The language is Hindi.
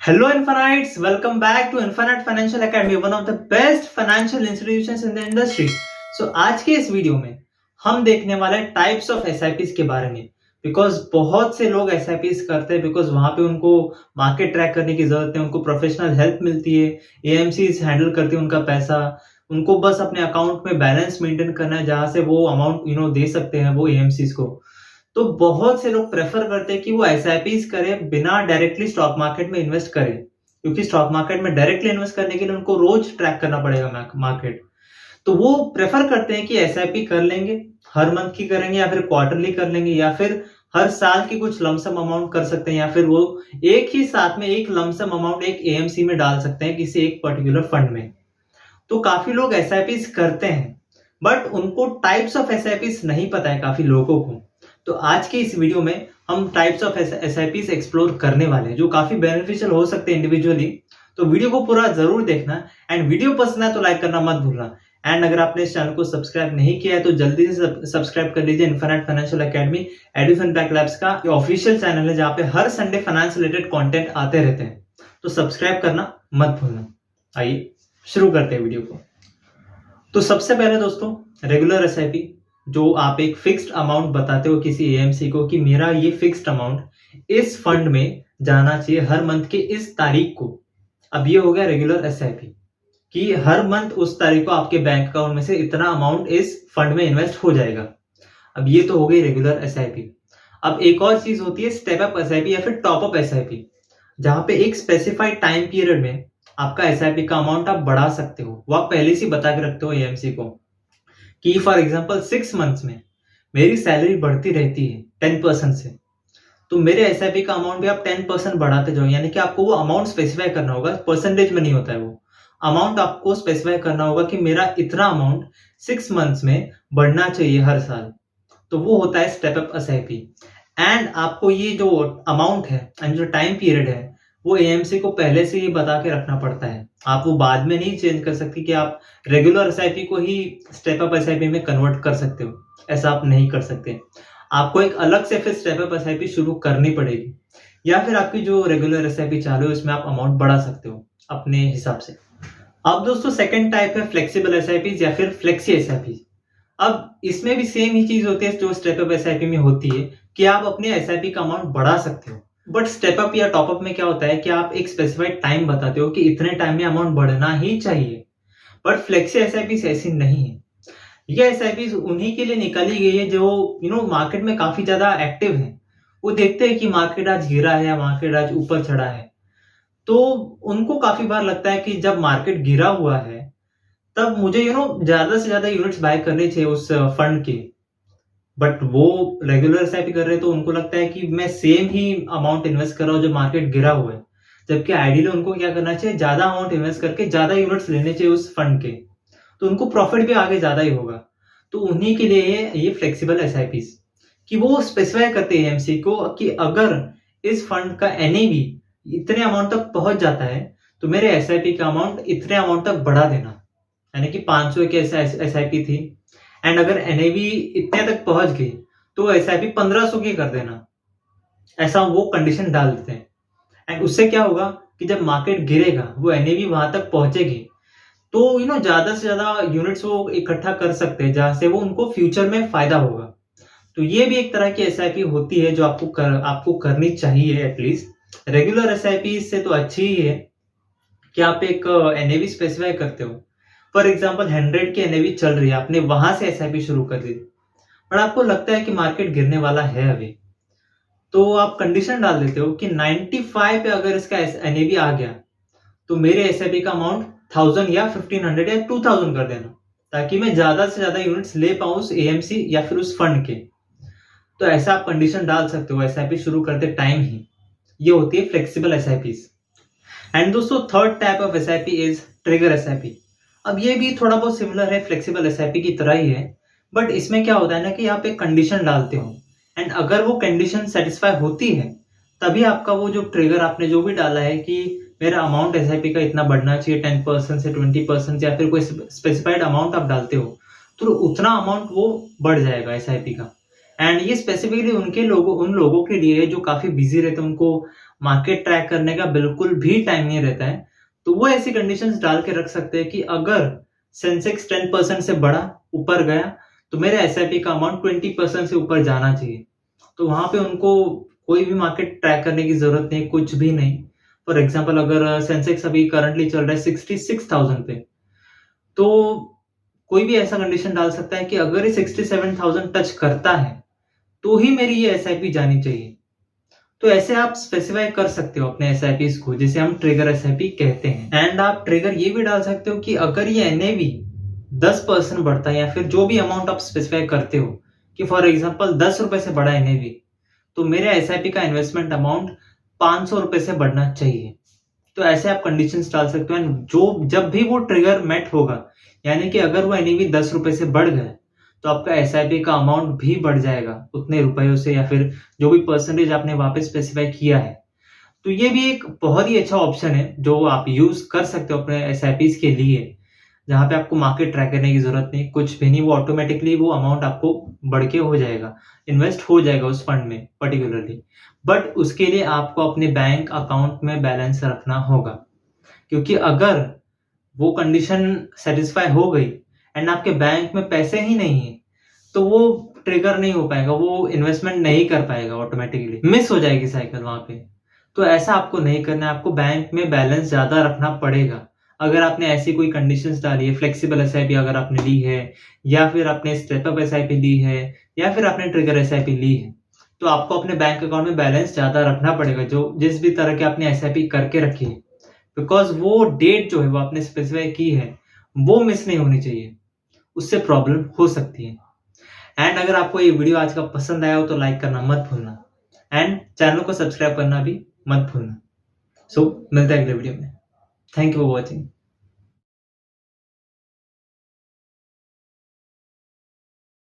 Hello Infinites, welcome back to Infinite Financial Academy, one of the best financial institutions in the industry. So आज के इस वीडियो में हम देखने वाले हैं टाइप्स ऑफ एसआईपीज के बारे में, बिकॉज बहुत से लोग एसआईपीज करते हैं बिकॉज वहां पे उनको मार्केट ट्रैक करने की जरूरत है, उनको प्रोफेशनल हेल्प मिलती है, एएमसीज हैंडल करती है उनका पैसा, उनको बस अपने अकाउंट में बैलेंस मेंटेन करना है जहां से वो अमाउंट दे सकते हैं वो एएमसीज को। तो बहुत से लोग प्रेफर करते हैं कि वो एसआईपीज करें बिना डायरेक्टली स्टॉक मार्केट में इन्वेस्ट करें, क्योंकि स्टॉक मार्केट में डायरेक्टली इन्वेस्ट करने के लिए उनको रोज ट्रैक करना पड़ेगा मार्केट। तो वो प्रेफर करते हैं कि एसआईपी कर लेंगे, हर मंथ की करेंगे या फिर क्वार्टरली कर लेंगे या फिर हर साल की कुछ लमसम अमाउंट कर सकते हैं, या फिर वो एक ही साथ में एक लमसम अमाउंट एक एएमसी में डाल सकते हैं किसी एक पर्टिकुलर फंड में। तो काफी लोग एसआईपीज करते हैं बट उनको टाइप्स ऑफ एसआईपीज नहीं पता है काफी लोगों को। तो आज के इस वीडियो में हम टाइप्स ऑफ एसआईपीज एक्सप्लोर करने वाले हैं जो काफी बेनिफिशियल हो सकते हैं इंडिविजुअली। तो वीडियो को पूरा जरूर देखना एंड वीडियो पसंद है तो लाइक करना मत भूलना। एंड अगर आपने इस चैनल को सब्सक्राइब नहीं किया है तो जल्दी से सब्सक्राइब कर लीजिए। इन्फिनिट फाइनेंशियल एकेडमी एडुफिनटैक लैब्स का ऑफिशियल चैनल है जहाँ पे हर संडे फाइनेंस रिलेटेड कंटेंट आते रहते हैं, तो सब्सक्राइब करना मत भूलना। आइए शुरू करते हैं वीडियो को। तो सबसे पहले दोस्तों, रेगुलर एसआईपी जो आप एक फिक्स्ड अमाउंट बताते हो किसी एएमसी को कि मेरा ये फिक्स्ड अमाउंट इस फंड में जाना चाहिए हर मंथ के इस तारीख को। अब ये हो गया रेगुलर एसआईपी कि हर मंथ उस तारीख को आपके बैंक अकाउंट में से इतना अमाउंट इस फंड में इन्वेस्ट हो जाएगा। अब ये तो हो गई रेगुलर एसआईपी। अब एक और चीज होती है स्टेप अप एसआईपी या फिर टॉप अप एसआईपी, जहां पे एक स्पेसिफाइड टाइम पीरियड में आपका एसआईपी का अमाउंट आप बढ़ा सकते हो। वो आप पहले से बता के रखते हो एएमसी को कि फॉर एग्जांपल 6 मंथ्स में मेरी सैलरी बढ़ती रहती है 10% से, तो मेरे एसआईपी का अमाउंट भी आप 10% बढ़ाते जाओ। यानी कि आपको वो अमाउंट स्पेसिफाई करना होगा, परसेंटेज में नहीं होता है, वो अमाउंट आपको स्पेसिफाई करना होगा कि मेरा इतना अमाउंट 6 मंथ्स में बढ़ना चाहिए हर साल। तो वो होता है स्टेप अप एसआईपी। एंड आपको ये जो अमाउंट है एंड जो टाइम पीरियड है वो एएमसी को पहले से ही बता के रखना पड़ता है। आप वो बाद में नहीं चेंज कर सकते कि आप रेगुलर एसआईपी को ही स्टेप अप एसआईपी में कन्वर्ट कर सकते हो, ऐसा आप नहीं कर सकते। आपको एक अलग से फिर स्टेप अप एसआईपी शुरू करनी पड़ेगी, या फिर आपकी जो रेगुलर एसआईपी चालू है उसमें आप अमाउंट बढ़ा सकते हो अपने हिसाब से। अब दोस्तों सेकंड टाइप है फ्लेक्सिबल एसआईपी या फिर फ्लेक्सी एसआईपी। अब इसमें भी सेम ही चीज होती है जो स्टेप अप एसआईपी में होती है कि आप अपने एसआईपी का अमाउंट बढ़ा सकते हो। बट स्टेप अप या टॉप अप में क्या होता है कि आप एक स्पेसिफाइड टाइम बताते हो कि इतने टाइम में अमाउंट बढ़ना ही चाहिए। बट फ्लेक्सी एसआईपी ऐसी नहीं है। ये एसआईपी उन्हीं के लिए निकाली गई है जो मार्केट में काफी ज्यादा एक्टिव है। वो देखते हैं कि मार्केट आज गिरा है या मार्केट आज ऊपर चढ़ा है, तो उनको काफी बार लगता है कि जब मार्केट गिरा हुआ है तब मुझे ज्यादा से ज्यादा यूनिट्स बाय करने चाहिए उस फंड के। बट वो रेगुलर एसआईपी कर रहे हैं तो उनको लगता है कि मैं सेम ही अमाउंट इन्वेस्ट कर रहा हूँ जब मार्केट गिरा हुआ है, जबकि आइडियली उनको क्या करना चाहिए, ज्यादा अमाउंट इन्वेस्ट करके ज्यादा यूनिट्स लेने चाहिए उस फंड के, तो उनको प्रॉफिट भी आगे ज्यादा ही होगा। तो उन्हीं के लिए ये फ्लेक्सिबल एसआईपी कि वो स्पेसिफाई करते हैं एमसी को कि अगर इस फंड का एनएवी इतने अमाउंट तक पहुंच जाता है तो मेरे एसआईपी का अमाउंट इतने अमाउंट तक बढ़ा देना। यानी कि 500 की एसआईपी थी एंड अगर एनएवी इतने तक पहुंच गई तो एसआईपी 1500 की कर देना, ऐसा वो कंडीशन डाल देते हैं। एंड उससे क्या होगा कि जब मार्केट गिरेगा वो एनएवी वहां तक पहुंचेगी, तो ज्यादा से ज्यादा यूनिट्स वो इकट्ठा कर सकते हैं जहां से वो उनको फ्यूचर में फायदा होगा। तो ये भी एक तरह की एसआईपी होती है जो आपको करनी चाहिए एटलीस्ट। रेगुलर एसआईपी से तो अच्छी ही है कि आप एक एनएवी स्पेसिफाई करते हो। फॉर एग्जाम्पल 100 की एनएवी चल रही है, आपने वहां से एसआईपी शुरू कर दी, पर आपको लगता है कि मार्केट गिरने वाला है अभी, तो आप कंडीशन डाल देते हो कि 95 पे अगर इसका एनएवी आ गया तो मेरे एसआईपी का अमाउंट 1000 या 1500 या 2000 कर देना, ताकि मैं ज्यादा से ज्यादा यूनिट्स ले पाऊं उस एएमसी या फिर उस फंड के। तो ऐसा आप कंडीशन डाल सकते हो एसआईपी शुरू करते टाइम ही। ये होती है फ्लेक्सिबल एसआईपीज। एंड दोस्तों third type of SIP is trigger SIP. अब ये भी थोड़ा बहुत सिमिलर है फ्लेक्सिबल एसआईपी की तरह ही है, बट इसमें क्या होता है ना कि आप एक कंडीशन डालते हो एंड अगर वो कंडीशन सेटिस्फाई होती है तभी आपका वो जो ट्रिगर आपने जो भी डाला है कि मेरा अमाउंट एसआईपी का इतना बढ़ना चाहिए 10% से 20% या फिर कोई स्पेसिफाइड अमाउंट आप डालते हो तो उतना अमाउंट वो बढ़ जाएगा एसआईपी का। एंड ये स्पेसिफिकली उन लोगों के लिए जो काफी बिजी रहते हैं, उनको मार्केट ट्रैक करने का बिल्कुल भी टाइम नहीं रहता है, तो वो ऐसी कंडीशंस डाल के रख सकते हैं कि अगर सेंसेक्स 10% से बढ़ा ऊपर गया तो मेरे एसआईपी का अमाउंट 20% से ऊपर जाना चाहिए। तो वहां पे उनको कोई भी मार्केट ट्रैक करने की जरूरत नहीं, कुछ भी नहीं। फॉर एग्जाम्पल अगर सेंसेक्स अभी करंटली चल रहा है 66,000 पे, तो कोई भी ऐसा कंडीशन डाल सकता है कि अगर ये 67,000 टच करता है तो ही मेरी ये एसआईपी जानी चाहिए। तो ऐसे आप स्पेसिफाई कर सकते हो अपने एसआईपी को, जिसे हम ट्रिगर एसआईपी कहते हैं। एंड आप ट्रिगर ये भी डाल सकते हो कि अगर ये एनएवी 10% बढ़ता है या फिर जो भी अमाउंट आप स्पेसिफाई करते हो कि फॉर एग्जांपल 10 रुपए से बढ़ा एनएवी, तो मेरे एसआईपी का इन्वेस्टमेंट अमाउंट 500 रुपए से बढ़ना चाहिए। तो ऐसे आप कंडीशंस डाल सकते हो। जो जब भी वो ट्रिगर मेट होगा, यानी कि अगर वो एनएवी 10 रुपए से बढ़ गया तो आपका एसआईपी का अमाउंट भी बढ़ जाएगा उतने रुपयों से, या फिर जो भी परसेंटेज आपने वापस स्पेसिफाई किया है। तो ये भी एक बहुत ही अच्छा ऑप्शन है जो आप यूज कर सकते हो अपने एसआईपी के लिए, जहां पे आपको मार्केट ट्रैक करने की जरूरत नहीं, कुछ भी नहीं। वो ऑटोमेटिकली वो अमाउंट आपको बढ़ के हो जाएगा, इन्वेस्ट हो जाएगा उस फंड में पर्टिकुलरली। बट उसके लिए आपको अपने बैंक अकाउंट में बैलेंस रखना होगा, क्योंकि अगर वो कंडीशन सेटिस्फाई हो गई एंड आपके बैंक में पैसे ही नहीं है, तो वो ट्रिगर नहीं हो पाएगा, वो इन्वेस्टमेंट नहीं कर पाएगा, ऑटोमेटिकली मिस हो जाएगी साइकिल वहां पे। तो ऐसा आपको नहीं करना है, आपको बैंक में बैलेंस ज्यादा रखना पड़ेगा। अगर आपने ऐसी कोई कंडीशंस डाली है, फ्लेक्सिबल एसआईपी अगर आपने ली है, या फिर आपने स्टेप अप एसआईपी ली है, या फिर आपने ट्रिगर एसआईपी ली है, तो आपको अपने बैंक अकाउंट में बैलेंस ज्यादा रखना पड़ेगा, जो जिस भी तरह के आपने एसआईपी करके रखी है। बिकॉज वो डेट जो है वो आपने स्पेसिफाई की है, वो मिस नहीं होनी चाहिए, उससे प्रॉब्लम हो सकती है। एंड अगर आपको ये वीडियो आज का पसंद आया हो तो लाइक करना मत भूलना, एंड चैनल को सब्सक्राइब करना भी मत भूलना। सो मिलते हैं अगले वीडियो में। Thank you for watching.